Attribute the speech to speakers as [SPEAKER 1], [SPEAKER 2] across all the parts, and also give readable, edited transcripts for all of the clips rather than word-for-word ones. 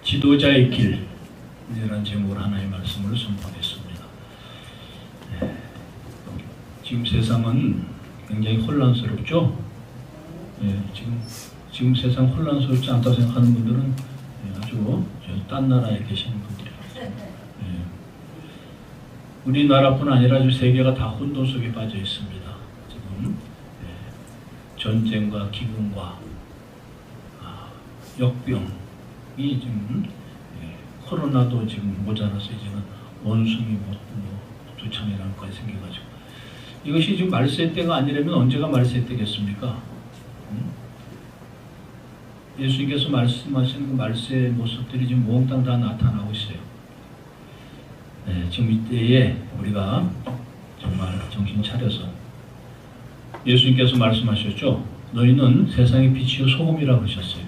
[SPEAKER 1] 지도자의 길이라는 제목으로 하나의 말씀을 선포하겠습니다. 지금 세상은 굉장히 혼란스럽죠? 지금 세상 혼란스럽지 않다고 생각하는 분들은 아주 딴 나라에 계시는 분들이에요. 우리나라뿐 아니라 세계가 다 혼돈 속에 빠져 있습니다. 지금 전쟁과 기근과 역병이 지금 코로나도 지금 모자라서 이제는 원숭이 두창이라는 것이 생겨가지고 이것이 지금 말세 때가 아니라면 언제가 말세 때겠습니까? 예수님께서 말씀하시는 그 말세의 모습들이 지금 몽땅 다 나타나고 있어요. 지금 이때에 우리가 정말 정신 차려서 예수님께서 말씀하셨죠. 너희는 세상의 빛이요 소금이라고 하셨어요.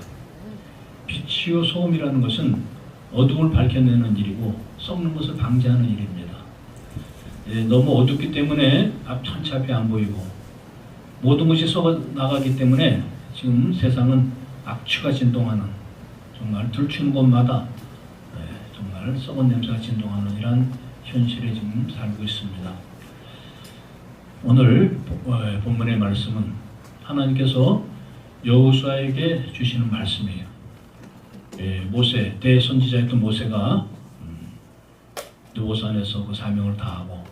[SPEAKER 1] 빛이요 소금이라는 것은 어둠을 밝혀내는 일이고 썩는 것을 방지하는 일입니다. 너무 어둡기 때문에 천치 앞이 안 보이고 모든 것이 썩어 나가기 때문에 지금 세상은 악취가 진동하는, 정말 들추는 곳마다 정말 썩은 냄새가 진동하는 이런 현실에 지금 살고 있습니다. 오늘 본문의 말씀은 하나님께서 여호수아에게 주시는 말씀이에요. 모세, 대선지자였던 모세가 느보산에서 그 사명을 다하고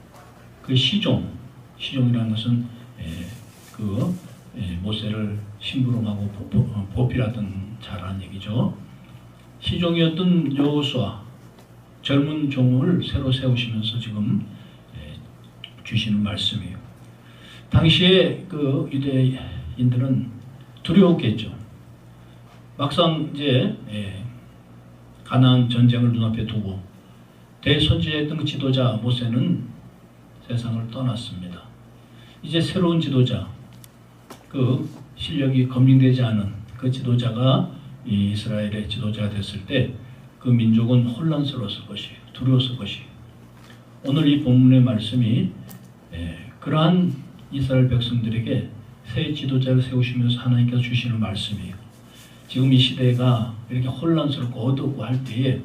[SPEAKER 1] 그 시종이라는 것은 모세를 심부름하고 보필하던 자라는 얘기죠. 시종이었던 여호수아, 젊은 종을 새로 세우시면서 지금 주시는 말씀이에요. 당시에 그 유대인들은 두려웠겠죠. 막상 이제 가나안 전쟁을 눈앞에 두고 대선지자였던 그 지도자 모세는 세상을 떠났습니다. 이제 새로운 지도자, 그 실력이 검증되지 않은 그 지도자가 이 이스라엘의 지도자가 됐을 때 그 민족은 혼란스러웠을 것이에요. 두려웠을 것이에요. 오늘 이 본문의 말씀이 그러한 이스라엘 백성들에게 새 지도자를 세우시면서 하나님께서 주시는 말씀이에요. 지금 이 시대가 이렇게 혼란스럽고 어둡고 할 때에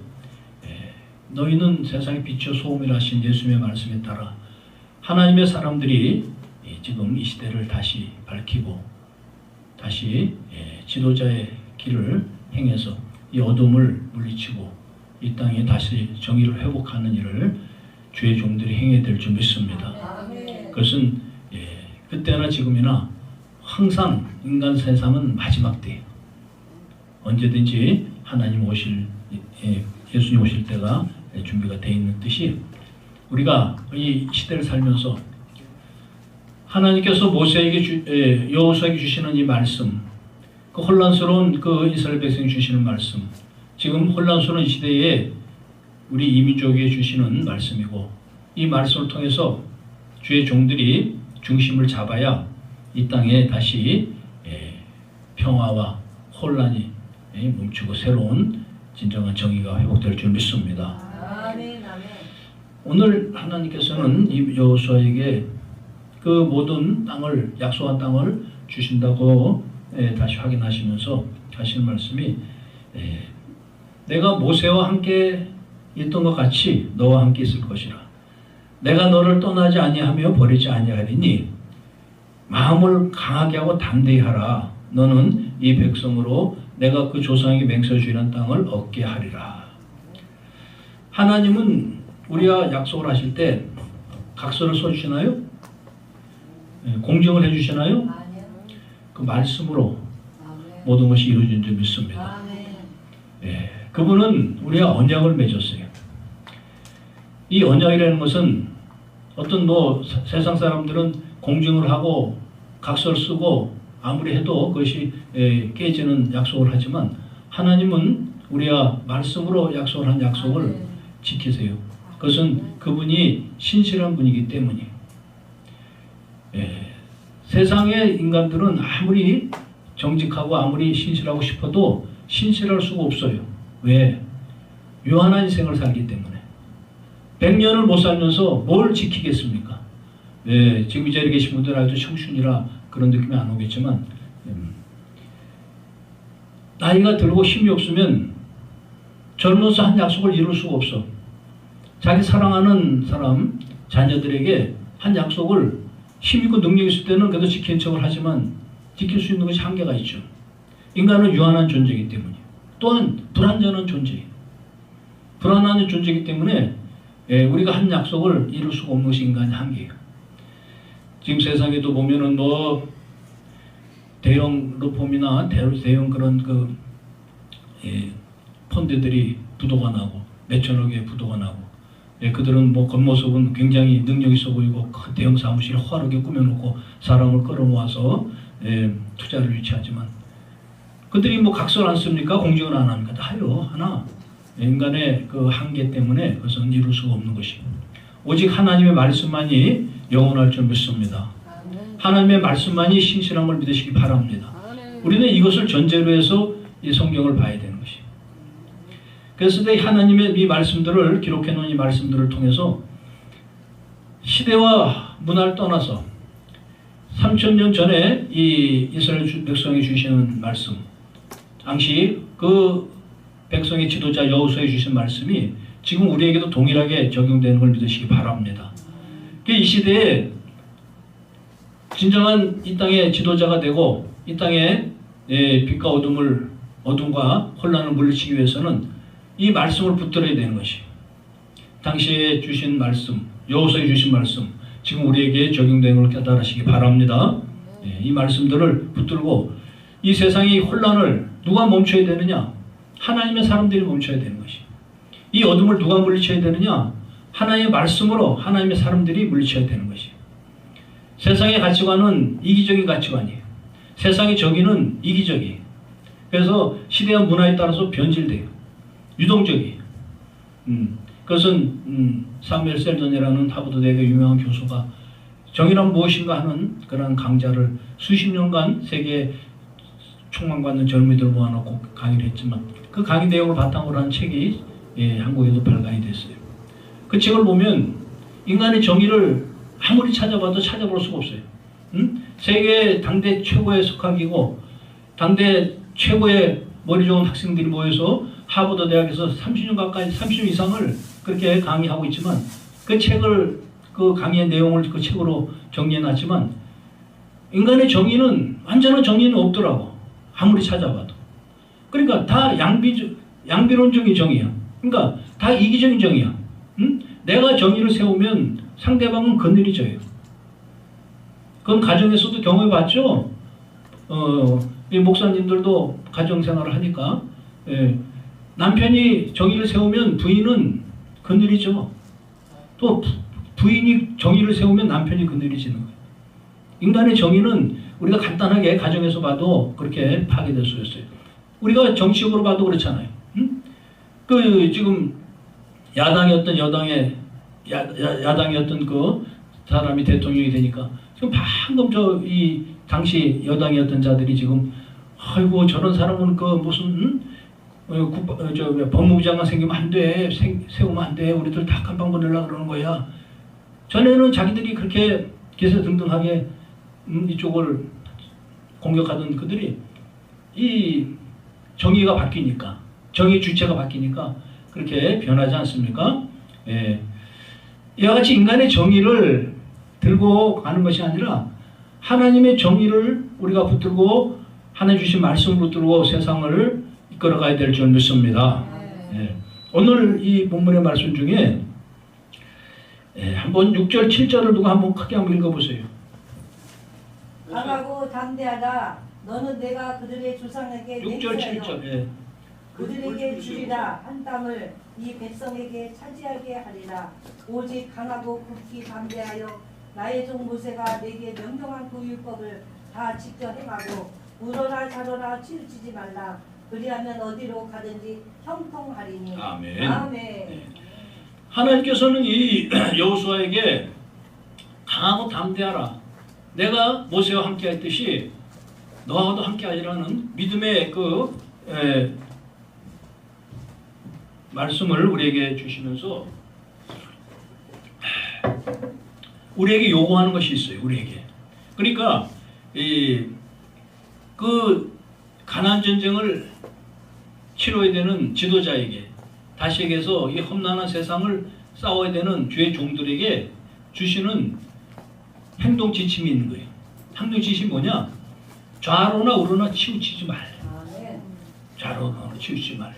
[SPEAKER 1] 너희는 세상의 빛이요 소금이라 하신 예수님의 말씀에 따라 하나님의 사람들이 지금 이 시대를 다시 밝히고 다시 지도자의 길을 행해서 이 어둠을 물리치고 이 땅에 다시 정의를 회복하는 일을 주의 종들이 행해야 될 줄 믿습니다. 그것은 그때나 지금이나 항상 인간 세상은 마지막 때예요. 언제든지 하나님 예수님 오실 때가 준비가 되어 있는 듯이 우리가 이 시대를 살면서 하나님께서 모세에게 여호수아에게 주시는 이 말씀, 그 혼란스러운 그 이스라엘 백성이 주시는 말씀, 지금 혼란스러운 시대에 우리 이민족에게 주시는 말씀이고 이 말씀을 통해서 주의 종들이 중심을 잡아야 이 땅에 다시 평화와 혼란이 멈추고 새로운 진정한 정의가 회복될 줄 믿습니다.
[SPEAKER 2] 아멘, 아멘.
[SPEAKER 1] 오늘 하나님께서는 이 여호수아에게 그 모든 땅을, 약속한 땅을 주신다고 다시 확인하시면서 하시는 말씀이 내가 모세와 함께 있던 것 같이 너와 함께 있을 것이라. 내가 너를 떠나지 아니하며 버리지 아니하리니 마음을 강하게 하고 담대히 하라. 너는 이 백성으로 내가 그 조상에게 맹세주이는 땅을 얻게 하리라. 하나님은 우리가 약속을 하실 때 각서를 써주시나요? 공증을 해주시나요? 그 말씀으로 모든 것이 이루어진 줄 믿습니다. 그분은 우리가 언약을 맺었어요. 이 언약이라는 것은 어떤 세상 사람들은 공증을 하고 각서를 쓰고 아무리 해도 그것이 깨지는 약속을 하지만 하나님은 우리가 말씀으로 약속을 한 약속을 지키세요. 그것은 그분이 신실한 분이기 때문이에요. 세상의 인간들은 아무리 정직하고 아무리 신실하고 싶어도 신실할 수가 없어요. 왜? 유한한 인생을 살기 때문에. 100년을 못 살면서 뭘 지키겠습니까? 지금 이 자리에 계신 분들 아주 청춘이라 그런 느낌이 안 오겠지만 나이가 들고 힘이 없으면 젊어서 한 약속을 이룰 수가 없어. 자기 사랑하는 사람, 자녀들에게 한 약속을 힘있고 능력 있을 때는 그래도 지키는 척을 하지만 지킬 수 있는 것이 한계가 있죠. 인간은 유한한 존재이기 때문이에요. 또한 불완전한 존재예요. 불안한 존재이기 때문에 우리가 한 약속을 이룰 수가 없는 것이 인간의 한계예요. 지금 세상에도 보면은 뭐 대형 로펌이나 대형 그런 펀드들이 부도가 나고 몇천억의 부도가 나고 그들은 뭐 겉모습은 굉장히 능력 있어 보이고 큰 대형 사무실 화려하게 꾸며놓고 사람을 끌어모아서 투자를 유치하지만 그들이 뭐 각서를 안 씁니까? 공직을 안 합니까? 다 해요. 하나 인간의 그 한계 때문에 그것은 이룰 수가 없는 것입니다. 오직 하나님의 말씀만이 영원할 줄 믿습니다. 하나님의 말씀만이 신실한 걸 믿으시기 바랍니다. 우리는 이것을 전제로 해서 이 성경을 봐야 되는 것입니다. 그래서 하나님의 이 말씀들을 기록해 놓은 이 말씀들을 통해서 시대와 문화를 떠나서 3000년 전에 이 이스라엘 백성이 주시는 말씀, 당시 그 백성의 지도자 여호수아에 주신 말씀이 지금 우리에게도 동일하게 적용되는 걸 믿으시기 바랍니다. 이 시대에 진정한 이 땅의 지도자가 되고 이 땅에 빛과 어둠과 혼란을 물리치기 위해서는 이 말씀을 붙들어야 되는 것이에요. 당시에 주신 말씀, 여호수아에 주신 말씀, 지금 우리에게 적용되는 걸 깨달으시기 바랍니다. 이 말씀들을 붙들고 이 세상의 혼란을 누가 멈춰야 되느냐? 하나님의 사람들이 멈춰야 되는 것이에요. 이 어둠을 누가 물리쳐야 되느냐? 하나님의 말씀으로 하나님의 사람들이 물리쳐야 되는 것이에요. 세상의 가치관은 이기적인 가치관이에요. 세상의 정의는 이기적이에요. 그래서 시대와 문화에 따라서 변질돼요. 유동적이에요. 그것은 사무엘 셀던이라는 하버드 대학의 유명한 교수가 정의란 무엇인가 하는 그런 강좌를 수십 년간 세계 총망받는 젊은이들 모아놓고 강의를 했지만 그 강의 내용을 바탕으로 한 책이 한국에도 발간이 됐어요. 그 책을 보면 인간의 정의를 아무리 찾아봐도 찾아볼 수가 없어요. 세계 당대 최고의 석학이고 당대 최고의 머리 좋은 학생들이 모여서 하버드 대학에서 30년 가까이 30년 이상을 그렇게 강의하고 있지만 그 책을 그 강의의 내용을 그 책으로 정리해놨지만 인간의 정의는 완전한 정의는 없더라고. 아무리 찾아봐도. 그러니까 다 양비론적인 정의야. 그러니까 다 이기적인 정의야. 내가 정의를 세우면 상대방은 거느리져요. 그건 가정에서도 경험해봤죠. 이 목사님들도 가정생활을 하니까 남편이 정의를 세우면 부인은 거느리죠. 또 부인이 정의를 세우면 남편이 거느리지는 거예요. 인간의 정의는 우리가 간단하게 가정에서 봐도 그렇게 파괴될 수 있어요. 우리가 정치적으로 봐도 그렇잖아요. 그 지금 야당이었던 야당이었던 그 사람이 대통령이 되니까 지금 방금 이 당시 여당이었던 자들이 지금 아이고 저런 사람은 그 무슨 법무부 장관 생기면 안 돼. 세우면 안 돼. 우리들 다 깜빵 보내려고 그러는 거야. 전에는 자기들이 그렇게 기세등등하게 이쪽을 공격하던 그들이 이 정의가 바뀌니까 정의 주체가 바뀌니까 그렇게 변하지 않습니까? 이와 같이 인간의 정의를 들고 가는 것이 아니라 하나님의 정의를 우리가 붙들고 하나님 주신 말씀을 붙들고 세상을 이끌어가야 될 줄 믿습니다. 오늘 이 본문의 말씀 중에 한번 6절 7절을 누가 한번 크게 한번 읽어보세요.
[SPEAKER 2] 강하고 담대하다. 너는 내가 그들의 조상에게
[SPEAKER 1] 6절 7절
[SPEAKER 2] 그들에게 주리라 한 땅을 이 백성에게 차지하게 하리라. 오직 강하고 굳게 담대하여 나의 종 모세가 내게 명령한 그 율법을 다 지켜 행하고 울어라 자러라 치우치지 말라. 그리하면 어디로 가든지 형통하리니.
[SPEAKER 1] 아멘.
[SPEAKER 2] 아멘.
[SPEAKER 1] 하나님께서는 이 여호수아에게 강하고 담대하라. 내가 모세와 함께 했듯이 너하고도 함께 하리라는 믿음의 그 말씀을 우리에게 주시면서 우리에게 요구하는 것이 있어요. 우리에게. 그러니까 그 가나안 전쟁을 치러야 되는 지도자에게 다시 얘기해서 이 험난한 세상을 싸워야 되는 주의 종들에게 주시는 행동 지침이 있는 거예요. 행동 지침이 뭐냐? 좌로나 우로나 치우치지 말래. 좌로나 우로나 치우치지 말래.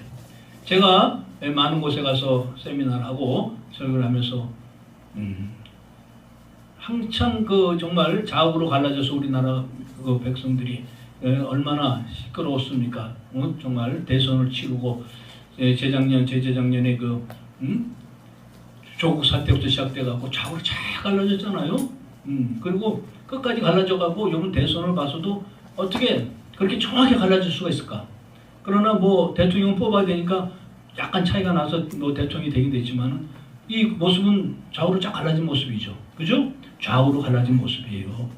[SPEAKER 1] 제가 많은 곳에 가서 세미나를 하고 설교를 하면서 한창 그 정말 좌우로 갈라져서 우리나라 그 백성들이 얼마나 시끄러웠습니까? 정말 대선을 치르고 재작년에 그 조국 사태부터 시작돼갖고 좌우로 잘 갈라졌잖아요. 그리고 끝까지 갈라져가고 이번 대선을 봐서도 어떻게 그렇게 정확히 갈라질 수가 있을까? 그러나 뭐 대통령 뽑아야 되니까 약간 차이가 나서 뭐 대통령이 되긴 됐지만 이 모습은 좌우로 쫙 갈라진 모습이죠. 그죠? 좌우로 갈라진 모습이에요.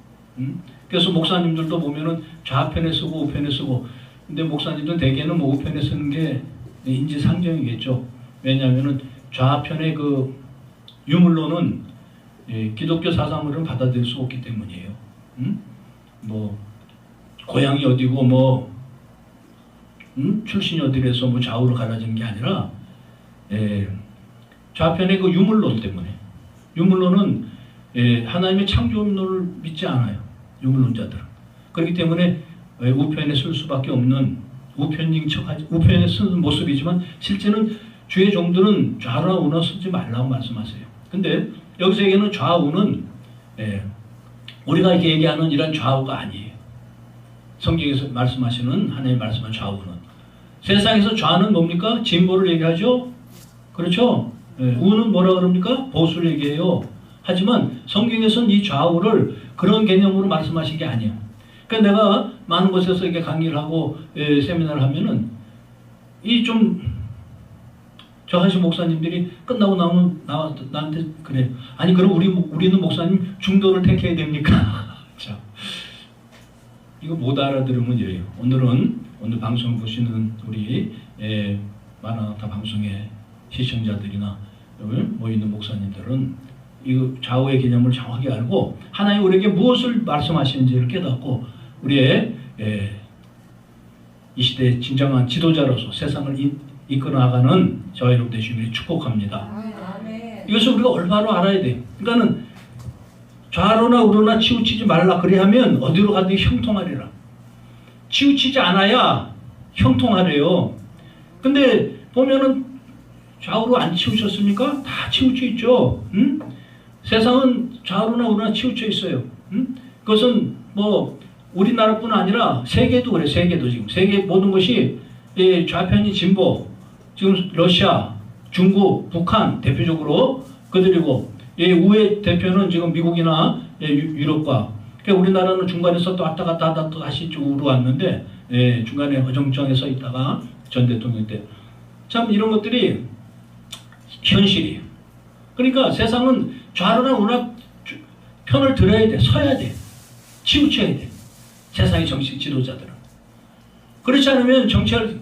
[SPEAKER 1] 그래서 목사님들도 보면은 좌편에 쓰고 우편에 쓰고, 근데 목사님들은 대개는 뭐 우편에 쓰는 게 인지상정이겠죠. 왜냐하면은 좌편의 그 유물론은 기독교 사상으로는 받아들일 수 없기 때문이에요. 뭐 고향이 어디고 뭐 출신이 어디래서 뭐 좌우로 갈라진 게 아니라 좌편의 그 유물론 때문에. 유물론은 하나님의 창조론을 믿지 않아요. 유물론자들은. 그렇기 때문에 우편에 쓸 수밖에 없는 우편인 척하지, 우편에 쓰는 모습이지만 실제는 주의 종들은 좌우나 우나 쓰지 말라고 말씀하세요. 근데 여기서 얘기하는 좌우는 우리가 이렇게 얘기하는 이런 좌우가 아니에요. 성경에서 말씀하시는 하나님 말씀한 좌우는, 세상에서 좌는 뭡니까? 진보를 얘기하죠. 그렇죠? 우는 뭐라 그럽니까? 보수를 얘기해요. 하지만 성경에서는 이 좌우를 그런 개념으로 말씀하신 게 아니에요. 그러니까 내가 많은 곳에서 이렇게 강의를 하고 세미나를 하면은 이 좀 저 하신 목사님들이 끝나고 나오면 나한테 그래. 아니 그럼 우리는 목사님 중도를 택해야 됩니까? 자, 이거 못 알아들으면 이래요. 오늘 방송 보시는 우리 마나나타 방송의 시청자들이나 모이는 목사님들은 이 좌우의 개념을 정확히 알고 하나님 우리에게 무엇을 말씀하시는지를 깨닫고 우리의 이 시대의 진정한 지도자로서 세상을 이끌어 나가는 저와 여러분 되시기를 축복합니다. 이것을 우리가 올바로 알아야 돼요. 그러니까는 좌로나 우로나 치우치지 말라 그래야하면 어디로 가든 형통하리라. 치우치지 않아야 형통하래요. 근데 보면은 좌우로 안 치우쳤습니까? 다 치우쳐 있죠. 세상은 좌우로나 우로나 치우쳐 있어요. 그것은 뭐 우리나라뿐 아니라 세계도 그래. 세계도 지금 세계 모든 것이 좌편이 진보, 지금 러시아, 중국, 북한 대표적으로 그들이고 우회 대표는 지금 미국이나 유럽과, 그러니까 우리나라는 중간에서 또 왔다 갔다 하다 또 다시 쪽으로 왔는데 중간에 어정쩡해 서 있다가 전 대통령 때 참 이런 것들이 현실이에요. 그러니까 세상은 좌로나 우로나 편을 들어야 돼. 서야 돼. 치우쳐야 돼. 세상의 정치 지도자들은. 그렇지 않으면 정치할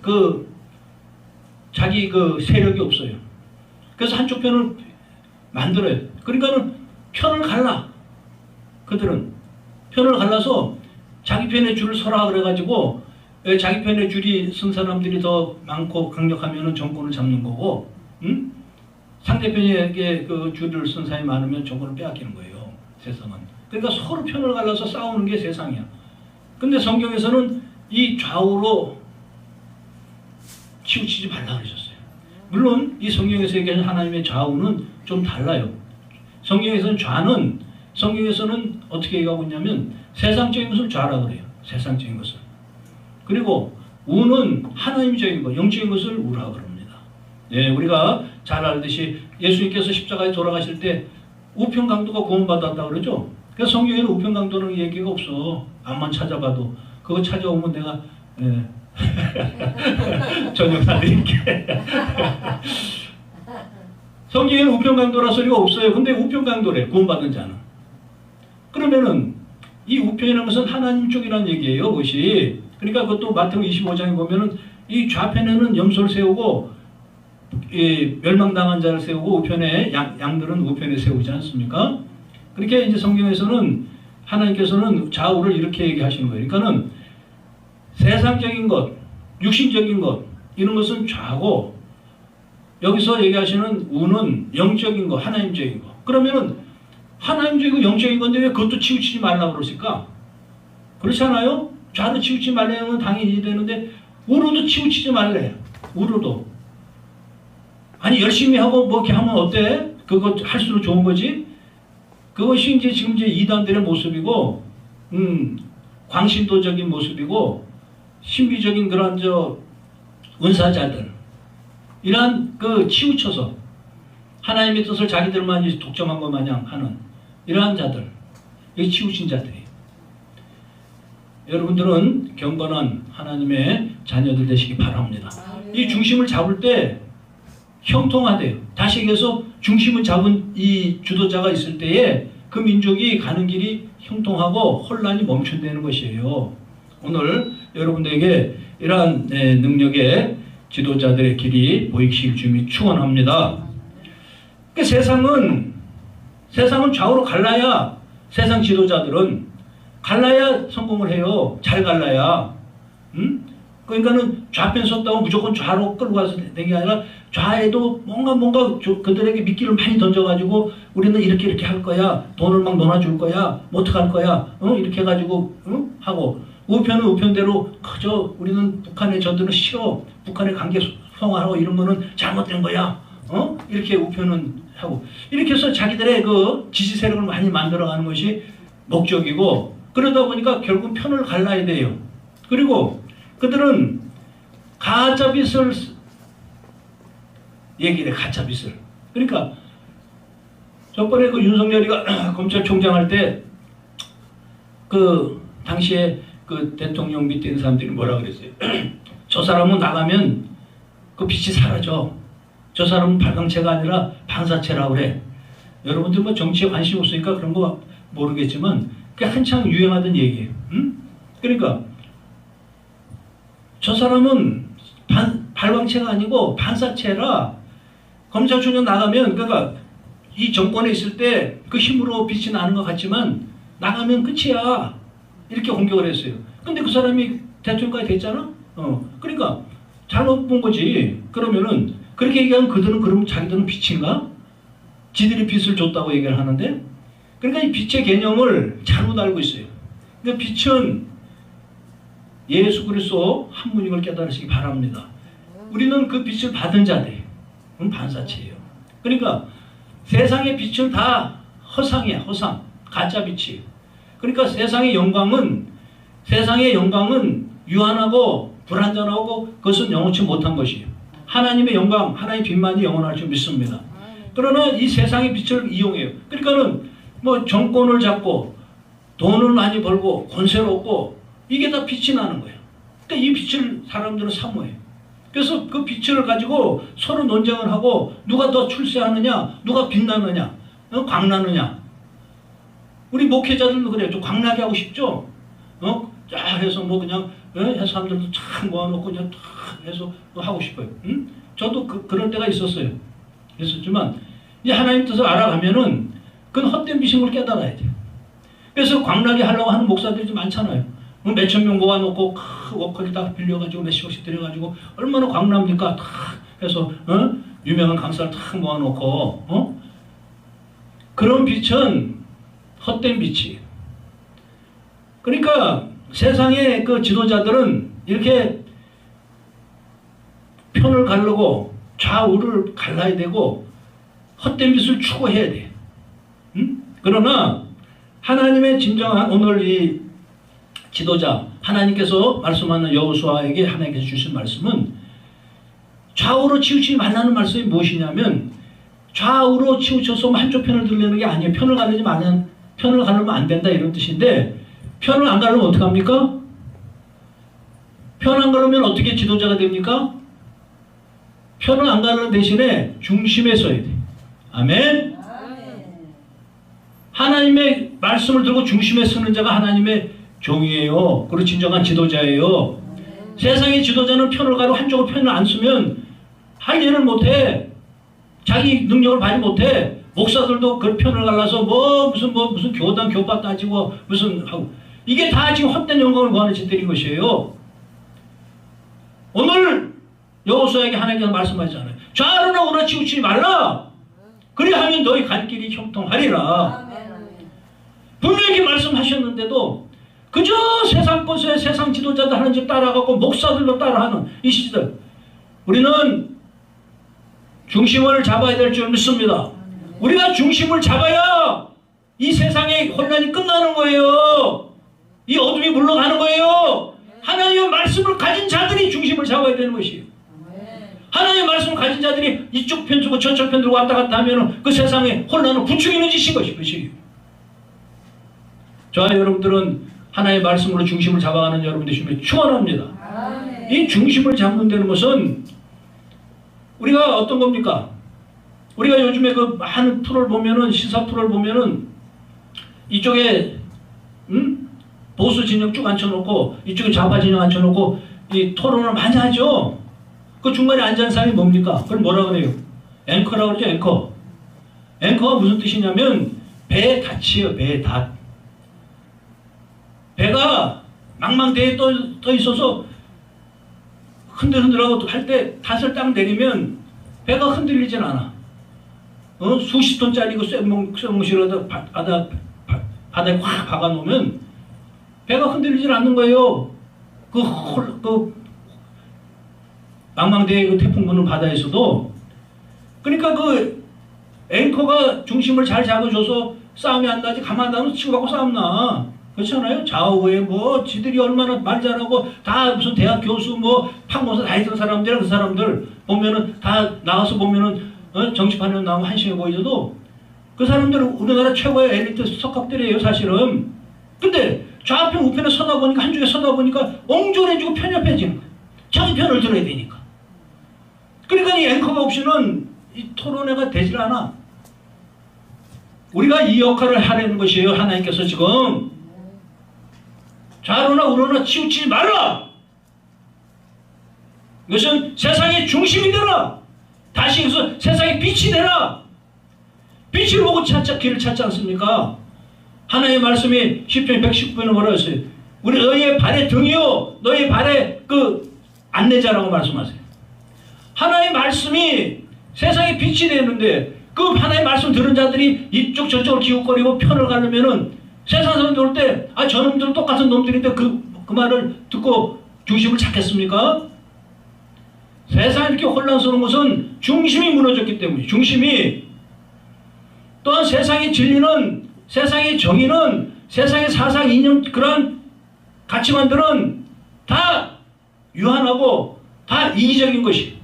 [SPEAKER 1] 자기 세력이 없어요. 그래서 한쪽 편을 만들어요. 그러니까는 편을 갈라. 그들은 편을 갈라서 자기 편의 줄을 서라 그래가지고 자기 편의 줄이 쓴 사람들이 더 많고 강력하면은 정권을 잡는 거고, 상대편에게 그 줄을 쓴 사람이 많으면 정권을 빼앗기는 거예요. 세상은. 그러니까 서로 편을 갈라서 싸우는 게 세상이야. 근데 성경에서는 이 좌우로 치우치지 말라 그러셨어요. 물론 이 성경에서 얘기하는 하나님의 좌우는 좀 달라요. 성경에서는 어떻게 얘기하고 있냐면 세상적인 것을 좌라 그래요. 세상적인 것을. 그리고 우는 하나님적인 것, 영적인 것을 우라 그럽니다. 우리가 잘 알듯이 예수님께서 십자가에 돌아가실 때 우편 강도가 구원받았다 그러죠. 그래서 성경에는 우편 강도는 얘기가 없어. 암만 찾아봐도. 그거 찾아오면 내가 저녁 사드릴게. 성경에는 우편강도라 소리가 없어요. 근데 우편강도래. 구원받은 자는. 그러면은 이 우편이라는 것은 하나님 쪽이라는 얘기예요. 그것이. 그러니까 그것도 마태복음 25장에 보면은 이 좌편에는 염소를 세우고 이 멸망당한 자를 세우고 우편에 양들은 우편에 세우지 않습니까? 그렇게 이제 성경에서는 하나님께서는 좌우를 이렇게 얘기하시는 거예요. 그러니까는 세상적인 것, 육신적인 것 이런 것은 좌고 여기서 얘기하시는 우는 영적인 거, 하나님적인 거. 그러면은 하나님적이고 영적인 건데 왜 그것도 치우치지 말라고 그러실까? 그렇지 않아요? 좌로 치우치지 말라는 당연히 되는데 우로도 치우치지 말래. 우로도. 아니 열심히 하고 뭐 이렇게 하면 어때? 그거 할수록 좋은 거지? 그것이 이제 지금 이제 이단들의 모습이고, 광신도적인 모습이고, 신비적인 그런 은사자들, 이러한 그 치우쳐서 하나님의 뜻을 자기들만 이제 독점한 것 마냥 하는 이러한 자들, 이 치우친 자들이. 여러분들은 경건한 하나님의 자녀들 되시기 바랍니다. 이 중심을 잡을 때 형통하대요. 다시 얘기해서 중심을 잡은 이 주도자가 있을 때에 그 민족이 가는 길이 형통하고 혼란이 멈춘다는 것이에요. 오늘 여러분들에게 이러한 능력의 지도자들의 길이 보이시길 주님이 축원합니다. 그 세상은 좌우로 갈라야, 세상 지도자들은 갈라야 성공을 해요. 잘 갈라야. 그러니까는 좌편 섰다고 무조건 좌로 끌고 가서 되는 게 아니라 좌에도 뭔가 그들에게 미끼를 많이 던져가지고 우리는 이렇게 할 거야. 돈을 막 넣어줄 거야. 뭐 어떡할 거야. 이렇게 해가지고 하고 우편은 우편대로 그저 우리는 북한에 저들은 싫어. 북한의 관계 성화하고 이런 거는 잘못된 거야. 이렇게 우편은 하고 이렇게 해서 자기들의 그 지지 세력을 많이 만들어가는 것이 목적이고 그러다 보니까 결국 편을 갈라야 돼요. 그리고 그들은 가짜 빚을 얘기를 해. 가짜 빚을. 그러니까 저번에 그 윤석열이가 검찰총장 할 때 그 당시에 그 대통령 밑에 있는 사람들이 뭐라 그랬어요? 저 사람은 나가면 그 빚이 사라져. 저 사람은 발광체가 아니라 반사체라고 그래. 여러분들 뭐 정치에 관심 없으니까 그런 거 모르겠지만 그게 한창 유행하던 얘기예요. 그러니까 저 사람은 발광체가 아니고 반사체라 검찰총장 나가면 그러니까 이 정권에 있을 때 그 힘으로 빛이 나는 것 같지만 나가면 끝이야. 이렇게 공격을 했어요. 근데 그 사람이 대통령까지 됐잖아? 그러니까 잘못 본 거지. 그러면은 그렇게 얘기하면 그들은 그러면 자기들은 빛인가? 지들이 빛을 줬다고 얘기를 하는데 그러니까 이 빛의 개념을 잘못 알고 있어요. 그러니까 빛은 예수 그리스도 한 분인 걸 깨달으시기 바랍니다. 우리는 그 빛을 받은 자들이에요. 반사체예요. 그러니까 세상의 빛은 다 허상이야. 허상. 가짜 빛이에요. 그러니까 세상의 영광은 유한하고 불완전하고 그것은 영원치 못한 것이에요. 하나님의 영광, 하나님의 빛만이 영원할 줄 믿습니다. 그러나 이 세상의 빛을 이용해요. 그러니까는 뭐 정권을 잡고 돈을 많이 벌고 권세를 얻고 이게 다 빛이 나는 거예요. 그러니까 이 빛을 사람들은 사모해요. 그래서 그 빛을 가지고 서로 논쟁을 하고 누가 더 출세하느냐, 누가 빛나느냐, 광나느냐. 우리 목회자들도 그래요. 좀 광나게 하고 싶죠? 쫙 해서 뭐 그냥 사람들도 참 모아놓고 그냥 탁 해서 하고 싶어요. 저도 그럴 때가 있었어요. 있었지만 이제 하나님 뜻을 알아가면은 그건 헛된 빛인 걸 깨달아야 돼요. 그래서 광나게 하려고 하는 목사들이 좀 많잖아요. 몇천 명 모아놓고 거기다 빌려가지고 몇십억씩 들여가지고 얼마나 광납니까? 탁 해서 유명한 강사를 탁 모아놓고 그런 빛은 헛된 빛이에요. 그러니까 세상의 그 지도자들은 이렇게 편을 가르고 좌우를 갈라야 되고 헛된 빛을 추구해야 돼. 그러나 하나님의 진정한 오늘 이 지도자 하나님께서 말씀하는 여호수아에게 하나님께서 주신 말씀은 좌우로 치우치지 말라는 말씀이 무엇이냐면 좌우로 치우쳐서 한쪽 편을 들려는 게 아니에요. 편을 가르면 안 된다 이런 뜻인데 편을 안 가르면 어떡합니까? 편 안 가르면 어떻게 지도자가 됩니까? 편을 안 가르는 대신에 중심에 서야 돼. 아멘? 하나님의 말씀을 들고 중심에 서는 자가 하나님의 종이에요. 그리고 진정한 지도자예요. 세상의 지도자는 편을 가르고 한쪽으로 편을 안 쓰면 할 일을 못해. 자기 능력을 발휘 못해. 목사들도 그 편을 갈라서 무슨 교단 교파 따지고 무슨 하고 이게 다 지금 헛된 영광을 구하는 짓들인 것이에요. 오늘 여호수아에게 하나님께서 말씀하시잖아요. 좌우나 우나 치우치지 말라. 그리하면 너희 갈 길이 형통하리라. 분명히 말씀하셨는데도 그저 세상 것에 세상 지도자들 하는 집 따라가고 목사들도 따라하는 이 시절, 우리는 중심을 잡아야 될 줄 믿습니다. 우리가 중심을 잡아야 이 세상의 혼란이 끝나는 거예요. 이 어둠이 물러가는 거예요. 하나님의 말씀을 가진 자들이 중심을 잡아야 되는 것이에요. 하나님의 말씀을 가진 자들이 이쪽 편 들고 저쪽 편 들고 왔다 갔다 하면 그 세상에 혼란을 부추기는 짓인 것이에요. 저와 여러분들은 하나님의 말씀으로 중심을 잡아가는 여러분 되시면 축원합니다. 이 중심을 잡는 데는 것은 우리가 어떤 겁니까? 우리가 요즘에 그 많은 프로를 보면은, 시사 프로를 보면은 이쪽에 보수 진영 쭉 앉혀놓고 이쪽에 좌파 진영 앉혀놓고 이 토론을 많이 하죠. 그 중간에 앉은 사람이 뭡니까? 그걸 뭐라 그래요? 앵커라고 그러죠. 앵커. 앵커가 무슨 뜻이냐면 배의 닻이에요. 배의 닻. 배가 망망대해에 떠 있어서 흔들흔들하고 할 때 닷을 딱 내리면 배가 흔들리진 않아. 수십 톤짜리 그 쇠뭉실에다 바닥에 확 박아놓으면 배가 흔들리질 않는 거예요. 그 망망대해 그 태풍 부는 바다에서도. 그러니까 그 앵커가 중심을 잘 잡아줘서 싸움이 안 나지. 가만 놔두면 치고받고 싸움 나. 그렇잖아요. 좌우에 뭐 지들이 얼마나 말 잘하고 다 무슨 대학 교수 뭐 판고사 다 했던 사람들, 그 사람들 보면은 다 나가서 보면은 정치판에 나오면 한심해 보이져도 그 사람들은 우리나라 최고의 엘리트 석학들이에요 사실은. 근데 좌편 우편에 서다 보니까 한쪽에 서다 보니까 옹졸해지고 편협해지는 거예요. 자기 편을 들어야 되니까. 그러니까 이 앵커가 없이는 이 토론회가 되질 않아. 우리가 이 역할을 하려는 것이에요. 하나님께서 지금 좌로나 우로나 치우치지 말라. 이것은 세상의 중심이 되라. 다시 해서 세상의 빛이 되라. 빛을 보고 길을 찾지 않습니까? 하나님의 말씀이 시편 119편에 뭐라고 했어요? 우리 너희의 발의 등이요 너희 발의 그 안내자라고 말씀하세요. 하나님의 말씀이 세상의 빛이 되는데 그 하나님의 말씀 들은 자들이 이쪽 저쪽을 기웃거리고 편을 가르면은 세상 사람들 올 때 저놈들은 똑같은 놈들인데 그 말을 듣고 중심을 찾겠습니까? 세상이 이렇게 혼란스러운 것은 중심이 무너졌기 때문에. 중심이. 또한 세상의 진리는, 세상의 정의는, 세상의 사상, 이념, 그런 가치관들은 다 유한하고 다 이기적인 것이.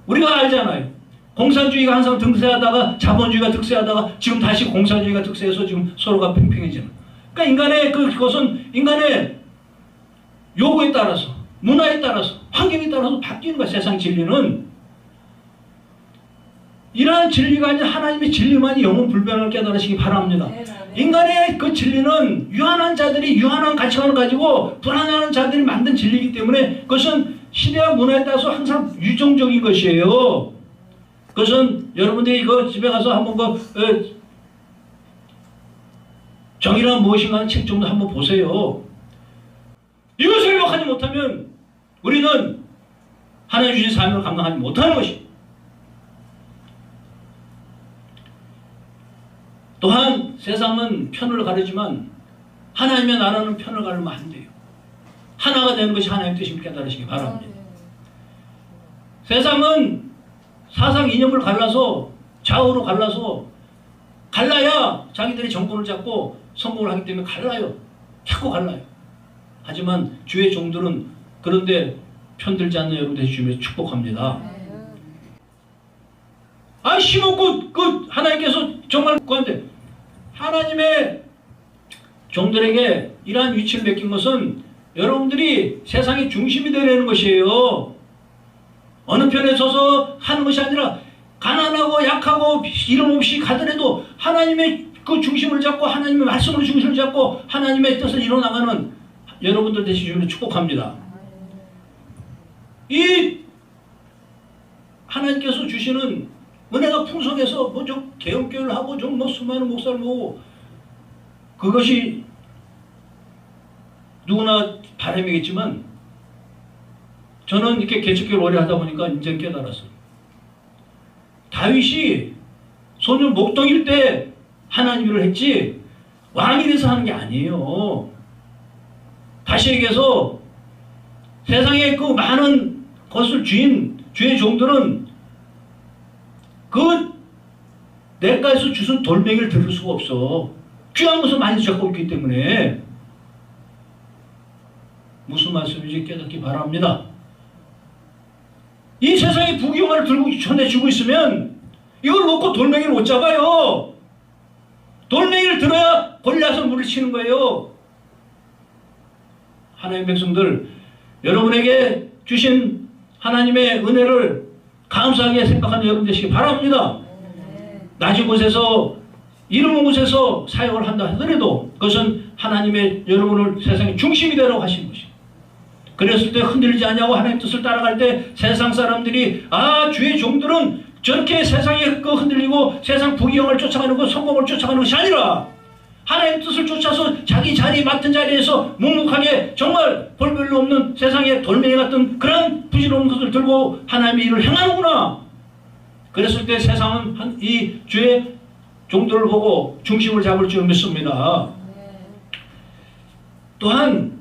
[SPEAKER 1] 우리가 알잖아요. 공산주의가 항상 등세하다가 자본주의가 득세하다가 지금 다시 공산주의가 득세해서 지금 서로가 팽팽해지는. 그러니까 인간의 그것은 인간의 요구에 따라서, 문화에 따라서, 환경에 따라서 바뀌는 거야. 세상 진리는. 이러한 진리가 아닌 하나님의 진리만이 영원 불변을 깨달으시기 바랍니다. 인간의 그 진리는 유한한 자들이 유한한 가치관을 가지고 불안해하는 자들이 만든 진리이기 때문에 그것은 시대와 문화에 따라서 항상 유정적인 것이에요. 그것은 여러분들이 이거 집에 가서 한번 정의란 무엇인가 하는 책 정도 한번 보세요. 이것을 기억하지 못하면 우리는 하나님 주신 사명을 감당하지 못하는 것입니다. 또한 세상은 편을 가르지만 하나님의 나라는 편을 가르면 안 돼요. 하나가 되는 것이 하나님의 뜻임을 깨달으시기 바랍니다. 세상은 사상 이념을 갈라서 좌우로 갈라야 자기들이 정권을 잡고 성공을 하기 때문에 갈라요. 자꾸 갈라요. 하지만 주의 종들은 그런데 편들지 않는 여러분 되시면 축복합니다. 심었고 하나님께서 정말 그한테 하나님의 종들에게 이러한 위치를 맡긴 것은 여러분들이 세상의 중심이 되려는 것이에요. 어느 편에 서서 하는 것이 아니라 가난하고 약하고 이름 없이 가더라도 하나님의 그 중심을 잡고 하나님의 말씀으로 중심을 잡고 하나님의 뜻을 이뤄나가는 여러분들 되시기를 축복합니다. 이 하나님께서 주시는 은혜가 풍성해서 좀 개혁교회를 하고 좀 수많은 목사를 모으고 그것이 누구나 바람이겠지만 저는 이렇게 개척교를 오래 하다 보니까 이제 깨달았어요. 다윗이 소년 목동일 때 하나님 일을 했지 왕이 돼서 하는 게 아니에요. 다시 얘기해서 세상에 그 많은 것을 주의 종들은 그 내가에서 주신 돌멩이를 들을 수가 없어. 귀한 것을 많이 잡고 있기 때문에. 무슨 말씀인지 깨닫기 바랍니다. 이 세상에 부귀영화를 들고 전해주고 있으면 이걸 놓고 돌멩이를 못 잡아요. 돌멩이를 들어야 골리앗은 물리치는 거예요. 하나님의 백성들, 여러분에게 주신 하나님의 은혜를 감사하게 생각하는 여러분 되시기 바랍니다. 낮은 곳에서 이름은 곳에서 사역을 한다 하더라도 그것은 하나님의 여러분을 세상의 중심이 되라고 하신 것입니다. 그랬을 때 흔들리지 않냐고 하나님 뜻을 따라갈 때 세상 사람들이 주의 종들은 저렇게 세상에 그 흔들리고 세상 부귀영화를 쫓아가는 것, 성공을 쫓아가는 것이 아니라 하나님 뜻을 쫓아서 자기 자리 맡은 자리에서 묵묵하게 정말 볼별로 없는 세상의 돌멩이 같은 그런 부질없는 것을 들고 하나님의 일을 행하는구나. 그랬을 때 세상은 이 주의 종들을 보고 중심을 잡을 줄 믿습니다. 또한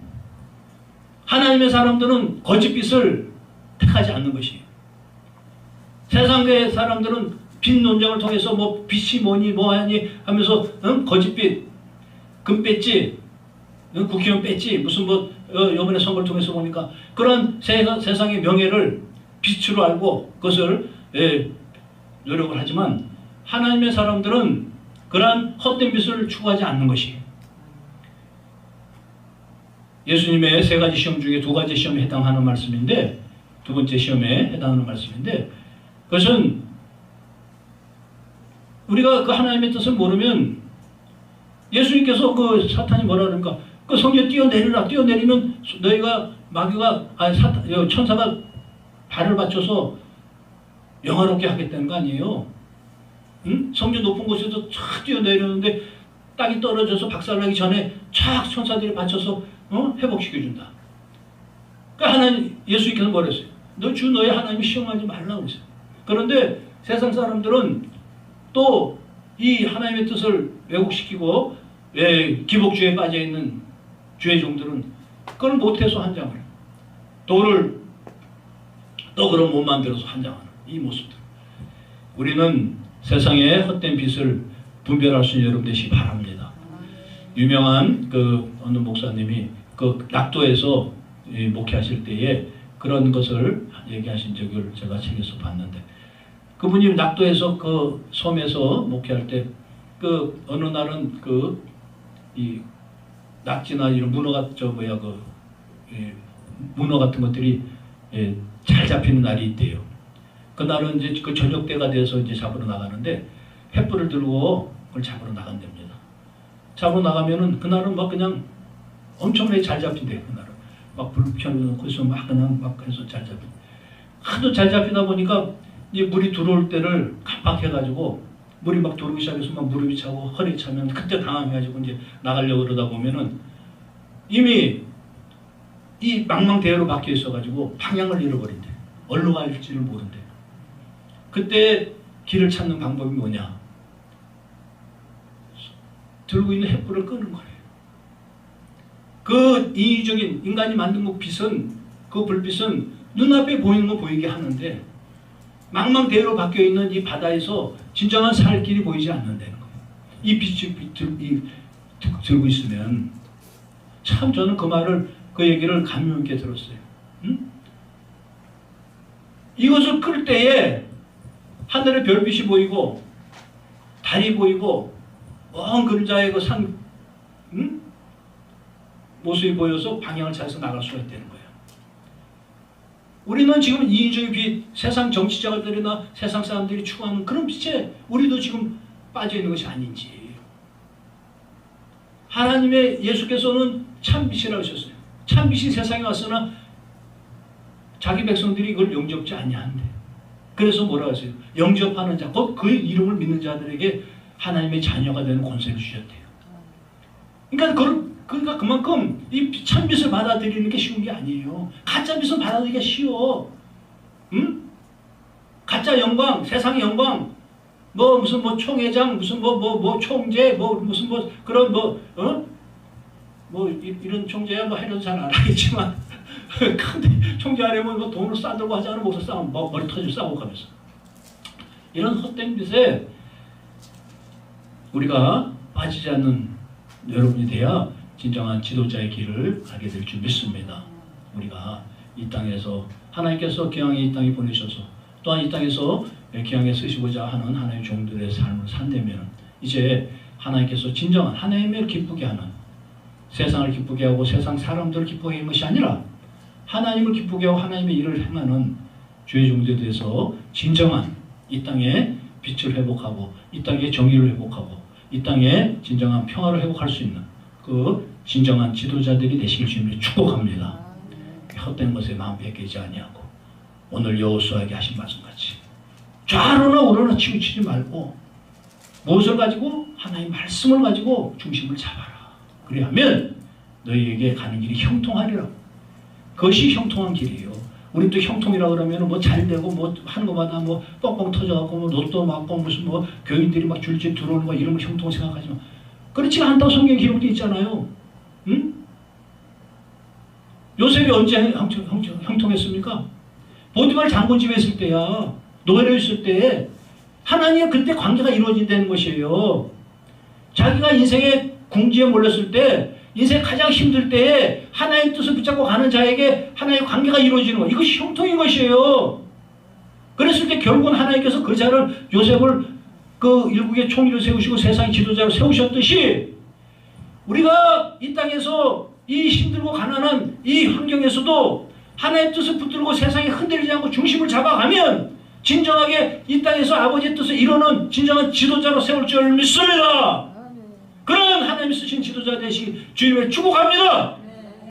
[SPEAKER 1] 하나님의 사람들은 거짓빛을 택하지 않는 것이에요. 세상의 사람들은 빈 논장을 통해서 뭐 빛이 뭐니 뭐하니 하면서 거짓빛, 금 뺐지, 국회의원 뺐지, 무슨 이번에 선거를 통해서 보니까 그런 세상의 명예를 빛으로 알고 그것을 노력을 하지만 하나님의 사람들은 그러한 헛된 빛을 추구하지 않는 것이에요. 예수님의 세 가지 시험 중에 두 가지 시험에 해당하는 말씀인데, 두 번째 시험에 해당하는 말씀인데, 그것은 우리가 그 하나님의 뜻을 모르면 예수님께서 그 사탄이 뭐라 그러니까 그 성전 뛰어내리라. 뛰어내리면 너희가 마귀가 천사가 발을 받쳐서 영화롭게 하겠다는 거 아니에요. 응? 성전 높은 곳에서 촥 뛰어내리는데 땅이 떨어져서 박살나기 전에 촥 천사들이 받쳐서 회복시켜준다. 그러니까 하나님, 예수님께서 뭐라 했어요? 너 주 너의 하나님이 시험하지 말라고 했어요. 그런데 세상 사람들은 또 이 하나님의 뜻을 왜곡시키고 기복주의에 빠져있는 주의 종들은 그걸 못해서 한장을 돌을 또 그런 못 만들어서 한장하는 이 모습들. 우리는 세상의 헛된 빛을 분별할 수 있는 여러분 되시기 바랍니다. 유명한 그 어느 목사님이 그 낙도에서 목회하실 때에 그런 것을 얘기하신 적을 제가 책에서 봤는데, 그분이 낙도에서 그 섬에서 목회할 때 그 어느 날은 그 이 낙지나 이런 문어 문어 같은 것들이 잘 잡히는 날이 있대요. 그날은 이제 그 저녁 때가 돼서 이제 잡으러 나가는데 횃불을 들고 그걸 잡으러 나간답니다. 잡으러 나가면은 그날은 막 그냥 엄청나게 잘 잡힌대요. 그날은 막 불 켜놓고 해서 막 그냥 막 해서 잘 잡힌. 하도 잘 잡히다 보니까 이제 물이 들어올 때를 깜빡해가지고 물이 막 들어오기 시작해서 막 무릎이 차고 허리 차면 그때 당황해가지고 이제 나가려고 그러다 보면은 이미 이 망망대해로 박혀 있어가지고 방향을 잃어버린대. 어디로 갈지를 모른대. 그때 길을 찾는 방법이 뭐냐? 들고 있는 횃불을 끄는 거예요. 그 인위적인 인간이 만든 그 빛은, 그 불빛은 눈앞에 보이는 거 보이게 하는데 망망대해로 박혀 있는 이 바다에서 진정한 살 길이 보이지 않는다는 거예요. 이 빛을 들고 있으면. 참 저는 그 얘기를 감명 있게 들었어요. 응? 이것을 끌 때에 하늘에 별빛이 보이고 달이 보이고 먼 그림자의 그 산 모습이 보여서 방향을 찾아서 나갈 수가 있다는 거예요. 우리는 지금 인위적인 빛, 세상 정치자들이나 세상 사람들이 추구하는 그런 빛에 우리도 지금 빠져있는 것이 아닌지. 하나님의 예수께서는 참빛이라고 하셨어요. 참빛이 세상에 왔으나 자기 백성들이 이걸 영접지 아니한대. 그래서 뭐라고 하세요? 영접하는 자, 곧 그 이름을 믿는 자들에게 하나님의 자녀가 되는 권세를 주셨대요. 그러니까 그걸 그러니까 그만큼 이 참빛을 받아들이는 게 쉬운 게 아니에요. 가짜 빛은 받아들이기가 쉬워. 응? 가짜 영광, 세상의 영광, 뭐 무슨 뭐 총회장, 무슨 뭐 총재, 뭐 무슨 뭐 그런 이런 총재야 뭐 해도 잘 알아야겠지만 근데 총재 하려면 뭐 돈을 싸들고 하자는 목사 싸움, 뭐 머리 터지고 싸우고 가면서 이런 헛된 빛에 우리가 빠지지 않는 여러분이 돼야 진정한 지도자의 길을 가게 될 줄 믿습니다. 우리가 이 땅에서 하나님께서 기왕에 이 땅에 보내셔서 또한 이 땅에서 기왕에 쓰시고자 하는 하나님의 종들의 삶을 산다면 이제 하나님께서 진정한 하나님을 기쁘게 하는, 세상을 기쁘게 하고 세상 사람들을 기쁘게 하는 것이 아니라 하나님을 기쁘게 하고 하나님의 일을 행하는 주의 종들에 대해서 진정한 이 땅에 빛을 회복하고 이 땅에 정의를 회복하고 이 땅에 진정한 평화를 회복할 수 있는 그 진정한 지도자들이 되시길 주님을 축복합니다. 헛된 것에 마음 베끼지 아니하고 오늘 여호수아에게 하신 말씀같이 좌로나 우로나 치우치지 말고 무엇을 가지고? 하나님의 말씀을 가지고 중심을 잡아라. 그리하면 너희에게 가는 길이 형통하리라. 그것이 형통한 길이에요. 우리 또 형통이라 그러면 뭐 잘되고 뭐 하는 것마다 뭐 뻥뻥 터져갖고 뭐 로또 맞고 무슨 뭐 교인들이 막 줄집 들어오는 거 이런 걸 형통 생각하지만 그렇지가 않다고 성경에 기록되어 있잖아요. 응? 요셉이 언제 형통했습니까? 보디발 장군 집에 있을 때야. 노예로 있을 때 하나님과 그때 관계가 이루어진다는 것이에요. 자기가 인생의 궁지에 몰렸을 때 인생 가장 힘들 때에 하나님 뜻을 붙잡고 가는 자에게 하나님의 관계가 이루어지는 것, 이것이 형통인 것이에요. 그랬을 때 결국은 하나님께서 그 자를, 요셉을 그 일국의 총리로 세우시고 세상의 지도자로 세우셨듯이 우리가 이 땅에서 이 힘들고 가난한 이 환경에서도 하나님의 뜻을 붙들고 세상에 흔들리지 않고 중심을 잡아가면 진정하게 이 땅에서 아버지의 뜻을 이루는 진정한 지도자로 세울 줄 믿습니다. 그런 하나님이 쓰신 지도자 되시기 주님을 축복합니다.